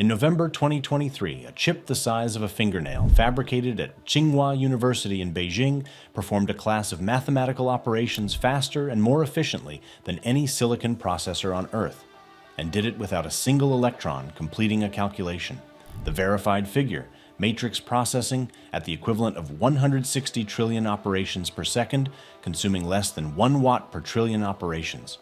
In November 2023, a chip the size of a fingernail, fabricated at Tsinghua University in Beijing, performed a class of mathematical operations faster and more efficiently than any silicon processor on Earth, and did it without a single electron completing a calculation. The verified figure, matrix processing at the equivalent of 160 trillion operations per second, consuming less than 1 watt per trillion operations.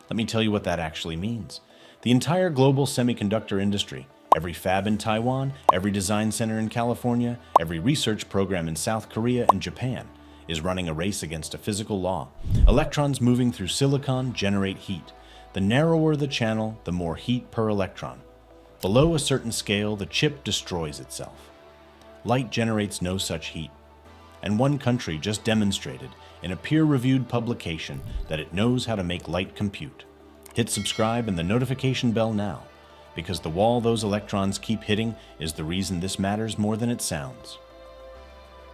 Let me tell you what that actually means. The entire global semiconductor industry, every fab in Taiwan, every design center in California, every research program in South Korea and Japan, is running a race against a physical law. Electrons moving through silicon generate heat. The narrower the channel, the more heat per electron. Below a certain scale, the chip destroys itself. Light generates no such heat. And one country just demonstrated in a peer-reviewed publication that it knows how to make light compute. Hit subscribe and the notification bell now, because the wall those electrons keep hitting is the reason this matters more than it sounds.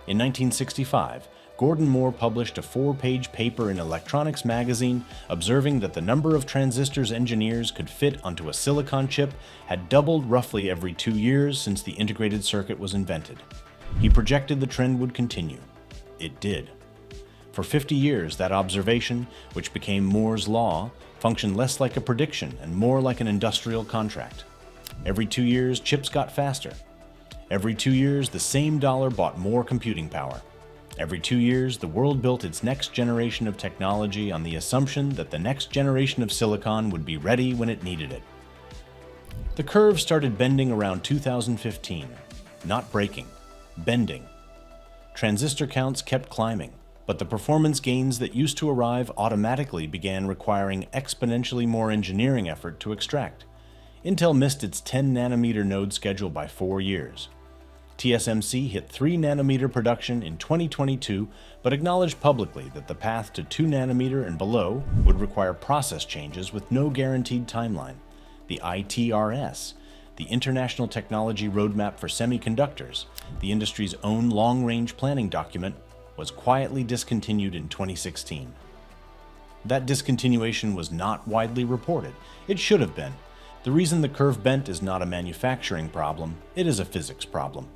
In 1965, Gordon Moore published a 4-page paper in Electronics magazine observing that the number of transistors engineers could fit onto a silicon chip had doubled roughly every 2 years since the integrated circuit was invented. He projected the trend would continue. It did. For 50 years, that observation, which became Moore's law, functioned less like a prediction and more like an industrial contract. Every 2 years, chips got faster. Every 2 years, the same dollar bought more computing power. Every 2 years, the world built its next generation of technology on the assumption that the next generation of silicon would be ready when it needed it. The curve started bending around 2015, not breaking, bending. Transistor counts kept climbing, but the performance gains that used to arrive automatically began requiring exponentially more engineering effort to extract. Intel missed its 10 nanometer node schedule by 4 years. TSMC hit 3 nanometer production in 2022, but acknowledged publicly that the path to 2 nanometer and below would require process changes with no guaranteed timeline. The ITRS, the International Technology Roadmap for Semiconductors, the industry's own long-range planning document, was quietly discontinued in 2016. That discontinuation was not widely reported. It should have been. The reason the curve bent is not a manufacturing problem, it is a physics problem.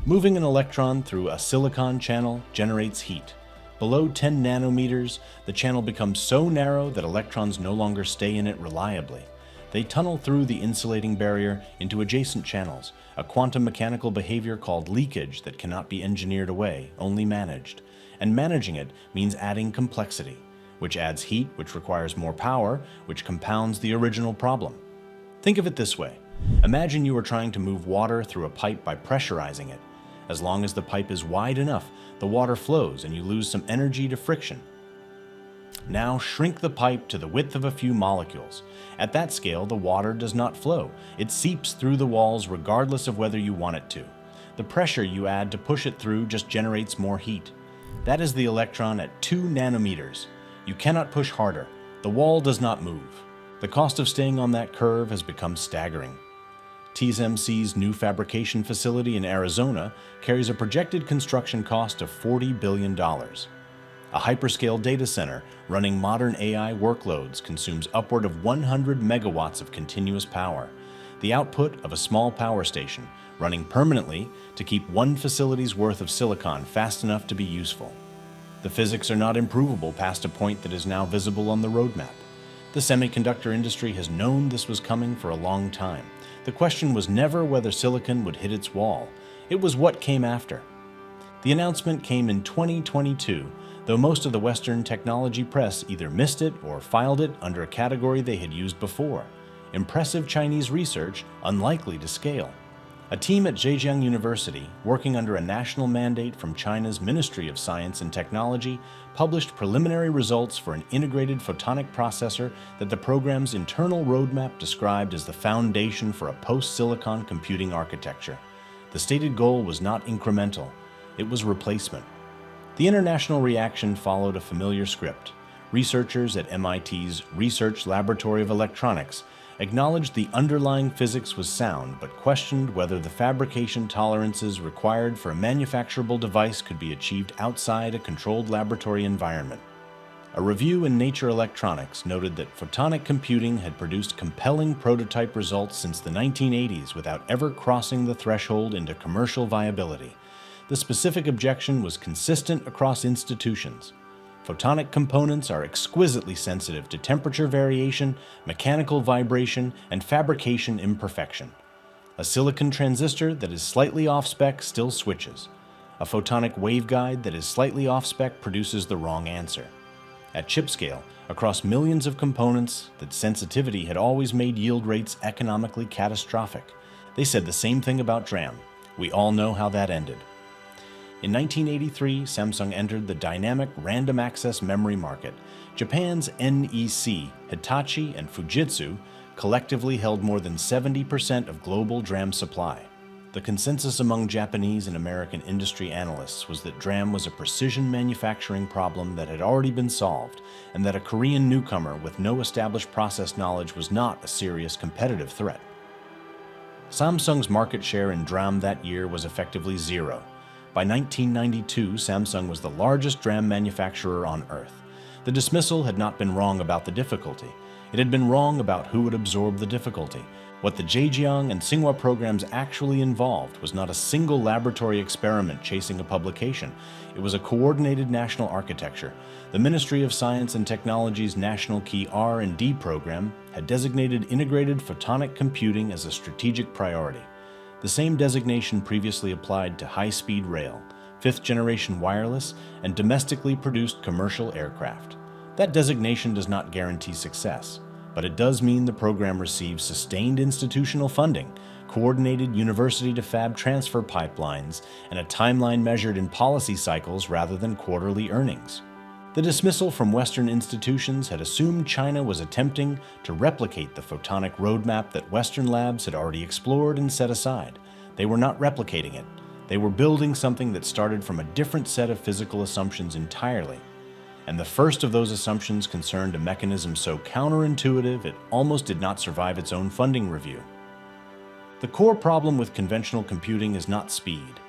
Moving an electron through a silicon channel generates heat. Below 10 nanometers, the channel becomes so narrow that electrons no longer stay in it reliably. They tunnel through the insulating barrier into adjacent channels, a quantum mechanical behavior called leakage that cannot be engineered away, only managed. And managing it means adding complexity, which adds heat, which requires more power, which compounds the original problem. Think of it this way. Imagine you are trying to move water through a pipe by pressurizing it. As long as the pipe is wide enough, the water flows and you lose some energy to friction. Now shrink the pipe to the width of a few molecules. At that scale, the water does not flow. It seeps through the walls regardless of whether you want it to. The pressure you add to push it through just generates more heat. That is the electron at 2 nanometers. You cannot push harder. The wall does not move. The cost of staying on that curve has become staggering. TSMC's new fabrication facility in Arizona carries a projected construction cost of $40 billion. A hyperscale data center running modern AI workloads consumes upward of 100 megawatts of continuous power, the output of a small power station running permanently to keep one facility's worth of silicon fast enough to be useful. The physics are not improvable past a point that is now visible on the roadmap. The semiconductor industry has known this was coming for a long time. The question was never whether silicon would hit its wall. It was what came after. The announcement came in 2022, though most of the Western technology press either missed it or filed it under a category they had used before. Impressive Chinese research, unlikely to scale. A team at Tsinghua University, working under a national mandate from China's Ministry of Science and Technology, published preliminary results for an integrated photonic processor that the program's internal roadmap described as the foundation for a post-silicon computing architecture. The stated goal was not incremental, it was replacement. The international reaction followed a familiar script. Researchers at MIT's Research Laboratory of Electronics acknowledged the underlying physics was sound, but questioned whether the fabrication tolerances required for a manufacturable device could be achieved outside a controlled laboratory environment. A review in Nature Electronics noted that photonic computing had produced compelling prototype results since the 1980s without ever crossing the threshold into commercial viability. The specific objection was consistent across institutions. Photonic components are exquisitely sensitive to temperature variation, mechanical vibration, and fabrication imperfection. A silicon transistor that is slightly off-spec still switches. A photonic waveguide that is slightly off-spec produces the wrong answer. At chip scale, across millions of components, that sensitivity had always made yield rates economically catastrophic. They said the same thing about DRAM. We all know how that ended. In 1983, Samsung entered the dynamic random access memory market. Japan's NEC, Hitachi, and Fujitsu collectively held more than 70% of global DRAM supply. The consensus among Japanese and American industry analysts was that DRAM was a precision manufacturing problem that had already been solved, and that a Korean newcomer with no established process knowledge was not a serious competitive threat. Samsung's market share in DRAM that year was effectively zero. By 1992, Samsung was the largest DRAM manufacturer on Earth. The dismissal had not been wrong about the difficulty. It had been wrong about who would absorb the difficulty. What the Zhejiang and Tsinghua programs actually involved was not a single laboratory experiment chasing a publication. It was a coordinated national architecture. The Ministry of Science and Technology's National Key R&D program had designated integrated photonic computing as a strategic priority. The same designation previously applied to high-speed rail, fifth-generation wireless, and domestically produced commercial aircraft. That designation does not guarantee success, but it does mean the program receives sustained institutional funding, coordinated university-to-fab transfer pipelines, and a timeline measured in policy cycles rather than quarterly earnings. The dismissal from Western institutions had assumed China was attempting to replicate the photonic roadmap that Western labs had already explored and set aside. They were not replicating it. They were building something that started from a different set of physical assumptions entirely. And the first of those assumptions concerned a mechanism so counterintuitive it almost did not survive its own funding review. The core problem with conventional computing is not speed.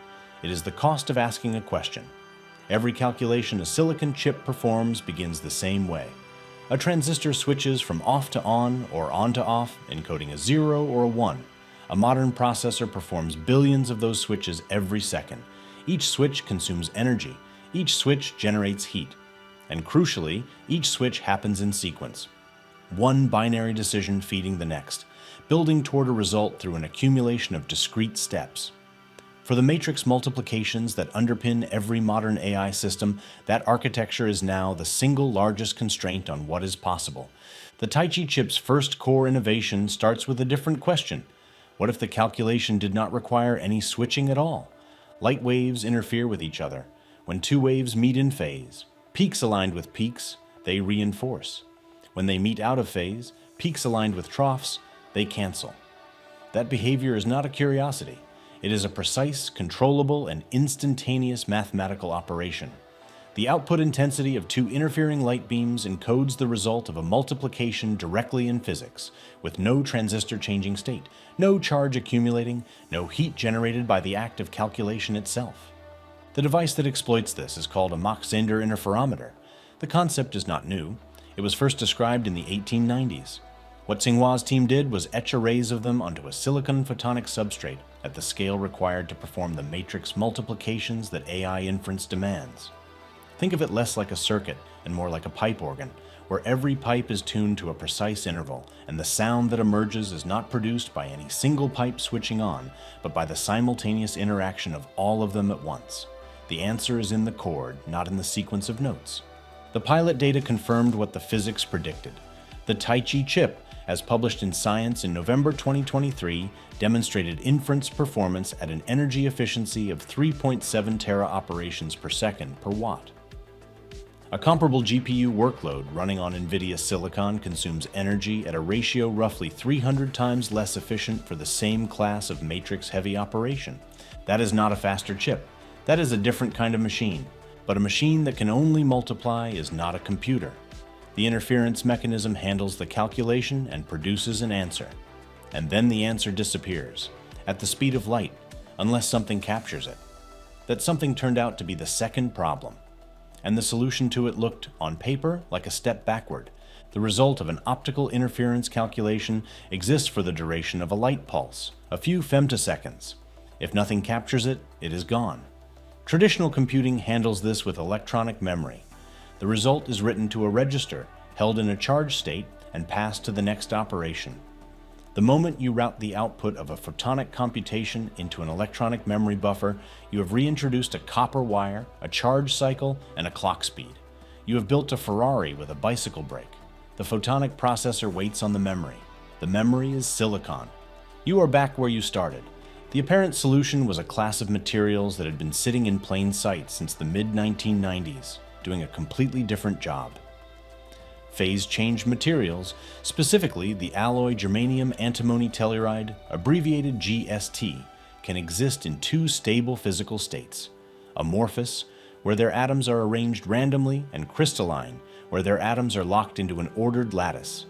It is the cost of asking a question. Every calculation a silicon chip performs begins the same way. A transistor switches from off to on or on to off, encoding a 0 or a 1. A modern processor performs billions of those switches every second. Each switch consumes energy. Each switch generates heat. And crucially, each switch happens in sequence. One binary decision feeding the next, building toward a result through an accumulation of discrete steps. For the matrix multiplications that underpin every modern AI system, that architecture is now the single largest constraint on what is possible. The Taichi chip's first core innovation starts with a different question. What if the calculation did not require any switching at all? Light waves interfere with each other. When two waves meet in phase, peaks aligned with peaks, they reinforce. When they meet out of phase, peaks aligned with troughs, they cancel. That behavior is not a curiosity. It is a precise, controllable, and instantaneous mathematical operation. The output intensity of two interfering light beams encodes the result of a multiplication directly in physics, with no transistor changing state, no charge accumulating, no heat generated by the act of calculation itself. The device that exploits this is called a Mach-Zehnder interferometer. The concept is not new. It was first described in the 1890s. What Tsinghua's team did was etch arrays of them onto a silicon photonic substrate at the scale required to perform the matrix multiplications that AI inference demands. Think of it less like a circuit and more like a pipe organ, where every pipe is tuned to a precise interval, and the sound that emerges is not produced by any single pipe switching on, but by the simultaneous interaction of all of them at once. The answer is in the chord, not in the sequence of notes. The pilot data confirmed what the physics predicted. The Taichi chip, as published in Science in November 2023, demonstrated inference performance at an energy efficiency of 3.7 tera operations per second per watt. A comparable GPU workload running on NVIDIA Silicon consumes energy at a ratio roughly 300 times less efficient for the same class of matrix-heavy operation. That is not a faster chip. That is a different kind of machine. But a machine that can only multiply is not a computer. The interference mechanism handles the calculation and produces an answer. And then the answer disappears, at the speed of light, unless something captures it. That something turned out to be the second problem. and the solution to it looked, on paper, like a step backward. The result of an optical interference calculation exists for the duration of a light pulse, a few femtoseconds. If nothing captures it, it is gone. Traditional computing handles this with electronic memory. The result is written to a register, held in a charged state, and passed to the next operation. The moment you route the output of a photonic computation into an electronic memory buffer, you have reintroduced a copper wire, a charge cycle, and a clock speed. You have built a Ferrari with a bicycle brake. The photonic processor waits on the memory. The memory is silicon. You are back where you started. The apparent solution was a class of materials that had been sitting in plain sight since the mid-1990s, doing a completely different job. Phase-changed materials, specifically the alloy germanium antimony telluride, abbreviated GST, can exist in two stable physical states: amorphous, where their atoms are arranged randomly, and crystalline, where their atoms are locked into an ordered lattice.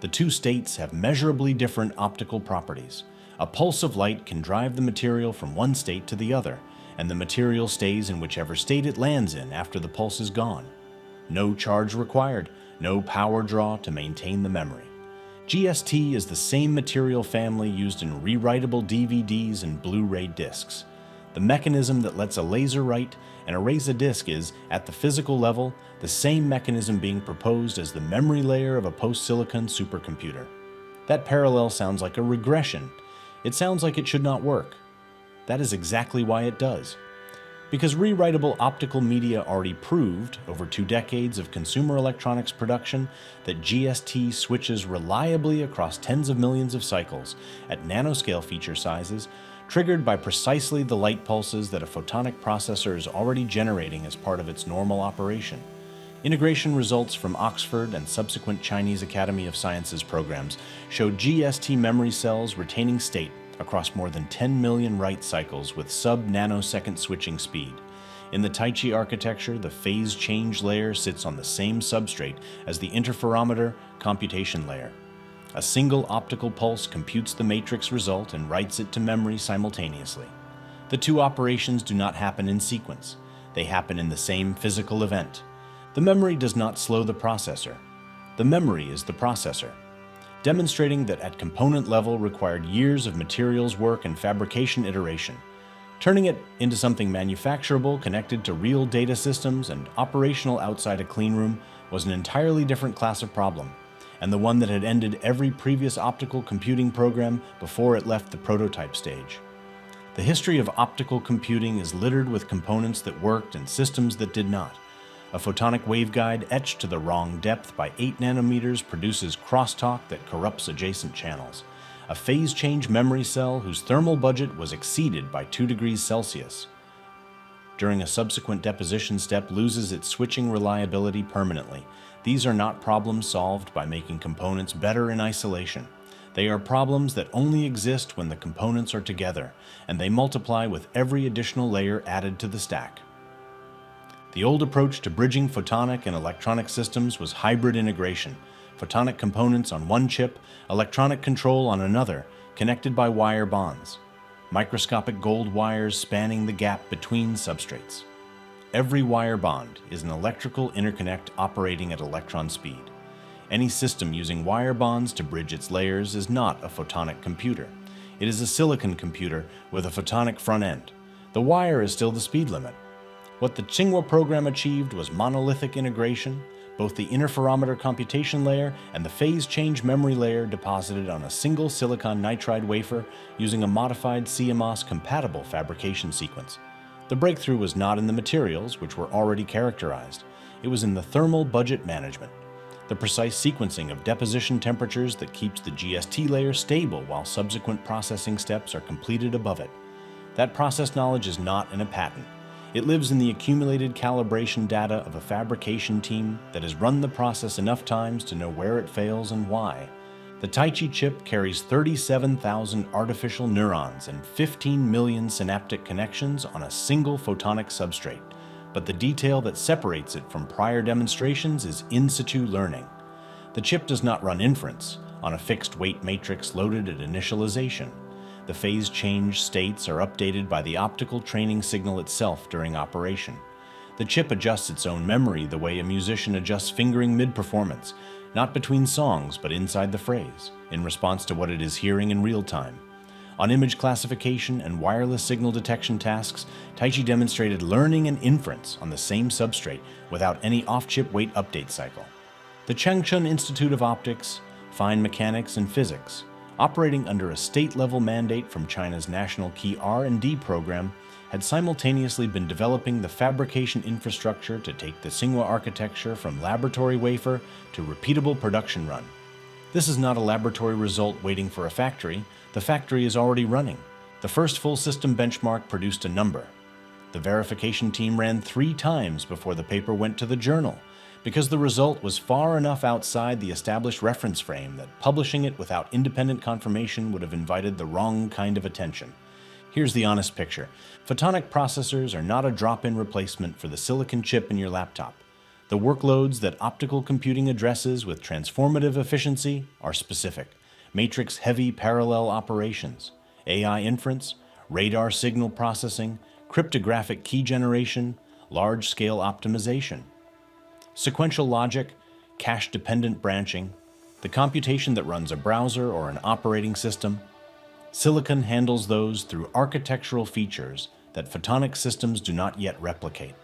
The two states have measurably different optical properties. A pulse of light can drive the material from one state to the other, and the material stays in whichever state it lands in after the pulse is gone. No charge required, no power draw to maintain the memory. GST is the same material family used in rewritable DVDs and Blu-ray discs. The mechanism that lets a laser write and erase a disk is, at the physical level, the same mechanism being proposed as the memory layer of a post-silicon supercomputer. That parallel sounds like a regression. It sounds like it should not work. That is exactly why it does. Because rewritable optical media already proved, over 2 decades of consumer electronics production, that GST switches reliably across tens of millions of cycles at nanoscale feature sizes, triggered by precisely the light pulses that a photonic processor is already generating as part of its normal operation. Integration results from Oxford and subsequent Chinese Academy of Sciences programs showed GST memory cells retaining state across more than 10 million write cycles with sub-nanosecond switching speed. In the Taichi architecture, the phase change layer sits on the same substrate as the interferometer computation layer. A single optical pulse computes the matrix result and writes it to memory simultaneously. The two operations do not happen in sequence. They happen in the same physical event. The memory does not slow the processor. The memory is the processor. Demonstrating that at component level required years of materials work and fabrication iteration. Turning it into something manufacturable connected to real data systems and operational outside a cleanroom was an entirely different class of problem, and the one that had ended every previous optical computing program before it left the prototype stage. The history of optical computing is littered with components that worked and systems that did not. A photonic waveguide etched to the wrong depth by 8 nanometers produces crosstalk that corrupts adjacent channels. A phase change memory cell whose thermal budget was exceeded by 2 degrees Celsius. During a subsequent deposition step loses its switching reliability permanently. These are not problems solved by making components better in isolation. They are problems that only exist when the components are together, and they multiply with every additional layer added to the stack. The old approach to bridging photonic and electronic systems was hybrid integration, photonic components on one chip, electronic control on another, connected by wire bonds. Microscopic gold wires spanning the gap between substrates. Every wire bond is an electrical interconnect operating at electron speed. Any system using wire bonds to bridge its layers is not a photonic computer. It is a silicon computer with a photonic front end. The wire is still the speed limit. What the Tsinghua program achieved was monolithic integration, both the interferometer computation layer and the phase change memory layer deposited on a single silicon nitride wafer using a modified CMOS-compatible fabrication sequence. The breakthrough was not in the materials, which were already characterized. It was in the thermal budget management, the precise sequencing of deposition temperatures that keeps the GST layer stable while subsequent processing steps are completed above it. That process knowledge is not in a patent. It lives in the accumulated calibration data of a fabrication team that has run the process enough times to know where it fails and why. The Taichi chip carries 37,000 artificial neurons and 15 million synaptic connections on a single photonic substrate, but the detail that separates it from prior demonstrations is in situ learning. The chip does not run inference on a fixed weight matrix loaded at initialization. The phase change states are updated by the optical training signal itself during operation. The The chip adjusts its own memory the way a musician adjusts fingering mid-performance, not between songs but inside the phrase, in response to what it is hearing in real time. On image classification and wireless signal detection tasks, Taichi demonstrated learning and inference on the same substrate without any off-chip weight update cycle. The Chengchun Institute of Optics, Fine Mechanics and Physics, operating under a state-level mandate from China's National Key R&D program, had simultaneously been developing the fabrication infrastructure to take the Tsinghua architecture from laboratory wafer to repeatable production run. This is not a laboratory result waiting for a factory. The factory is already running. The first full system benchmark produced a number. The verification team ran 3 times before the paper went to the journal, because the result was far enough outside the established reference frame that publishing it without independent confirmation would have invited the wrong kind of attention. Here's the honest picture. Photonic processors are not a drop-in replacement for the silicon chip in your laptop. The workloads that optical computing addresses with transformative efficiency are specific. Matrix-heavy parallel operations, AI inference, radar signal processing, cryptographic key generation, large-scale optimization. Sequential logic, cache-dependent branching, the computation that runs a browser or an operating system. Silicon handles those through architectural features that photonic systems do not yet replicate.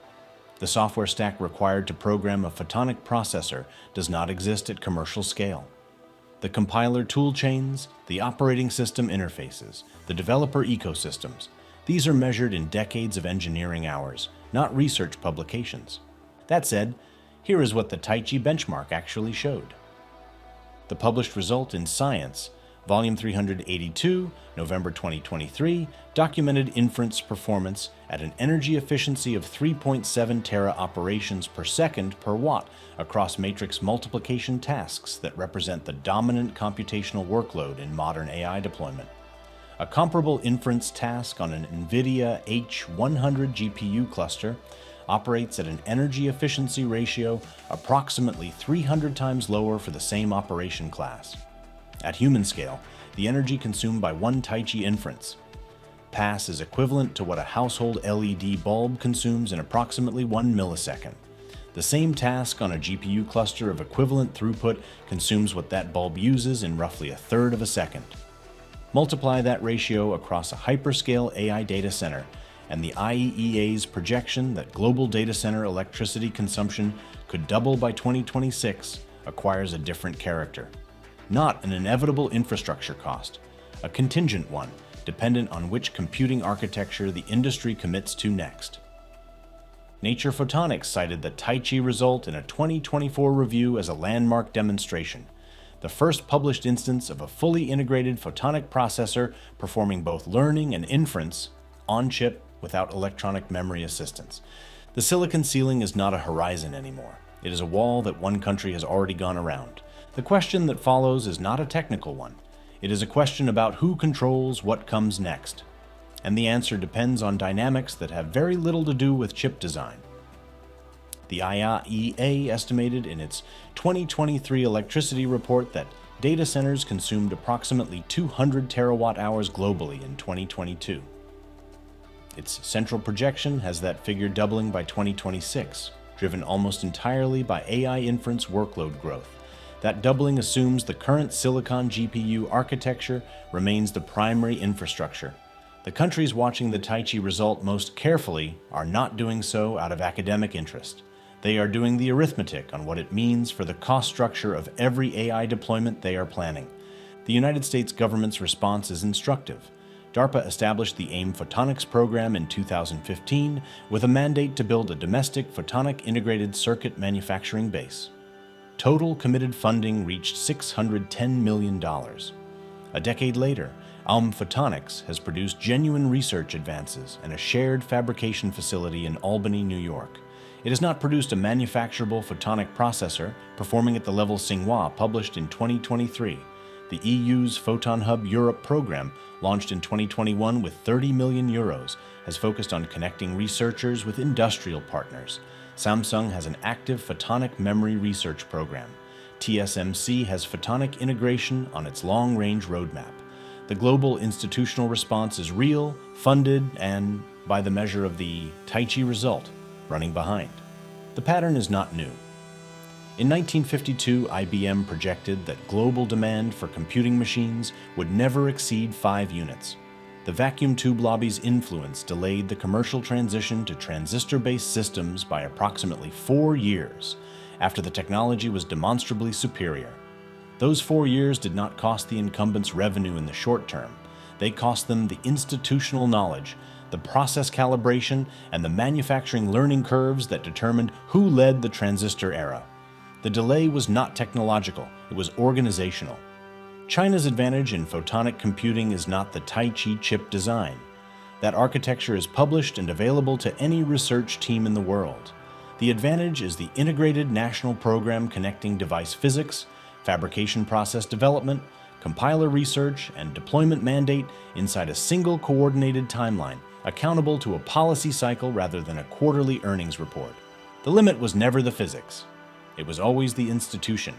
The software stack required to program a photonic processor does not exist at commercial scale. The compiler toolchains, the operating system interfaces, the developer ecosystems, these are measured in decades of engineering hours, not research publications. That said, here is what the Taichi benchmark actually showed. The published result in Science, Volume 382, November 2023, documented inference performance at an energy efficiency of 3.7 tera operations per second per watt across matrix multiplication tasks that represent the dominant computational workload in modern AI deployment. A comparable inference task on an NVIDIA H100 GPU cluster operates at an energy efficiency ratio approximately 300 times lower for the same operation class. At human scale, the energy consumed by one Taichi inference pass is equivalent to what a household LED bulb consumes in approximately 1 millisecond. The same task on a GPU cluster of equivalent throughput consumes what that bulb uses in roughly 1/3 of a second. Multiply that ratio across a hyperscale AI data center, and the IEEA's projection that global data center electricity consumption could double by 2026 acquires a different character. Not an inevitable infrastructure cost, a contingent one dependent on which computing architecture the industry commits to next. Nature Photonics cited the Taichi result in a 2024 review as a landmark demonstration, the first published instance of a fully integrated photonic processor performing both learning and inference on-chip without electronic memory assistance. The silicon ceiling is not a horizon anymore. It is a wall that one country has already gone around. The question that follows is not a technical one. It is a question about who controls what comes next. And the answer depends on dynamics that have very little to do with chip design. The IEEA estimated in its 2023 electricity report that data centers consumed approximately 200 terawatt-hours globally in 2022. Its central projection has that figure doubling by 2026, driven almost entirely by AI inference workload growth. That doubling assumes the current silicon GPU architecture remains the primary infrastructure. The countries watching the Taichi result most carefully are not doing so out of academic interest. They are doing the arithmetic on what it means for the cost structure of every AI deployment they are planning. The United States government's response is instructive. DARPA established the AIM Photonics program in 2015 with a mandate to build a domestic photonic integrated circuit manufacturing base. Total committed funding reached $610 million. A decade later, AIM Photonics has produced genuine research advances and a shared fabrication facility in Albany, New York. It has not produced a manufacturable photonic processor performing at the level Tsinghua published in 2023. The EU's Photon Hub Europe program, launched in 2021 with 30 million euros, has focused on connecting researchers with industrial partners. Samsung has an active photonic memory research program. TSMC has photonic integration on its long-range roadmap. The global institutional response is real, funded, and, by the measure of the Taichi result, running behind. The pattern is not new. In 1952, IBM projected that global demand for computing machines would never exceed 5 units. The vacuum tube lobby's influence delayed the commercial transition to transistor-based systems by approximately 4 years, after the technology was demonstrably superior. Those 4 years did not cost the incumbents revenue in the short term. They cost them the institutional knowledge, the process calibration, and the manufacturing learning curves that determined who led the transistor era. The delay was not technological, it was organizational. China's advantage in photonic computing is not the Taichi chip design. That architecture is published and available to any research team in the world. The advantage is the integrated national program connecting device physics, fabrication process development, compiler research, and deployment mandate inside a single coordinated timeline, accountable to a policy cycle rather than a quarterly earnings report. The limit was never the physics. It was always the institution.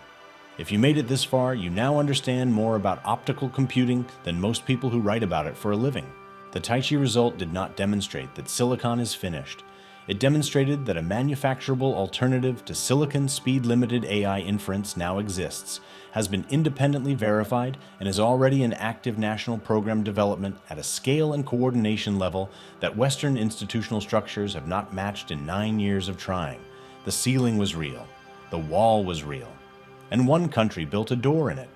If you made it this far, you now understand more about optical computing than most people who write about it for a living. The Taichi result did not demonstrate that silicon is finished. It demonstrated that a manufacturable alternative to silicon speed-limited AI inference now exists, has been independently verified, and is already in active national program development at a scale and coordination level that Western institutional structures have not matched in 9 years of trying. The ceiling was real. The wall was real. And one country built a door in it.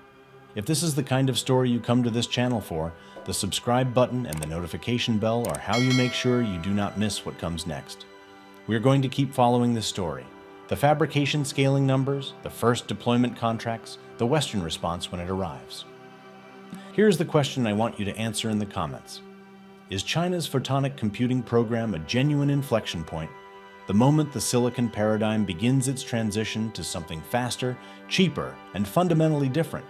If this is the kind of story you come to this channel for, the subscribe button and the notification bell are how you make sure you do not miss what comes next. We are going to keep following this story. The fabrication scaling numbers, the first deployment contracts, the Western response when it arrives. Here's the question I want you to answer in the comments. Is China's photonic computing program a genuine inflection point? The moment the silicon paradigm begins its transition to something faster, cheaper, and fundamentally different?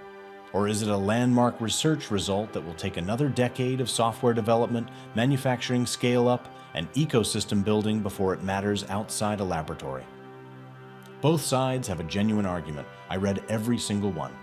Or is it a landmark research result that will take another decade of software development, manufacturing scale-up, and ecosystem building before it matters outside a laboratory? Both sides have a genuine argument. I read every single one.